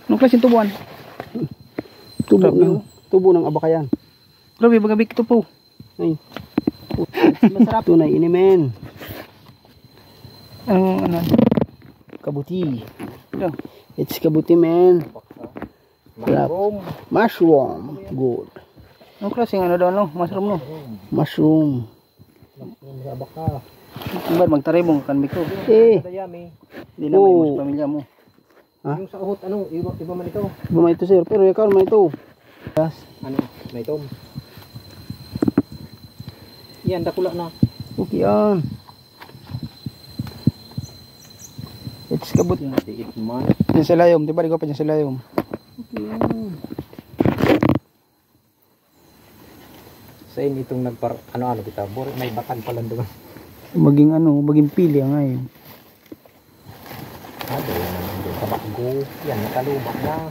Anong klaseng tubuan? Tubo ng abakayan. Grabe, bagabik ito po. Ay. Masarap. Tunay ini men. Ano? Kabuti. Ito. It's kabuti men. Mushroom. Mushroom. Good. Anong klaseng ano daw no? Mushroom no? Mushroom. Sa baka. Ba't magtaribong kan biko? Dayami. Hindi na may mas pamilya mo. Ha? Yung sa uhot, ano, iba man ito. Iba man ito sir, pero ikaw man ito. Yes. Ano, may tom. Yan, dakula na. Okay yan. It's kabuti. Tiit man. Yan sa layom, di ba? Ikaw pa dyan sa layom. Okay yan. Sa inyo itong ano kita, may batag pala doon. Maging pili nga yun. Doon, sa bago. Yan, nakaluma na.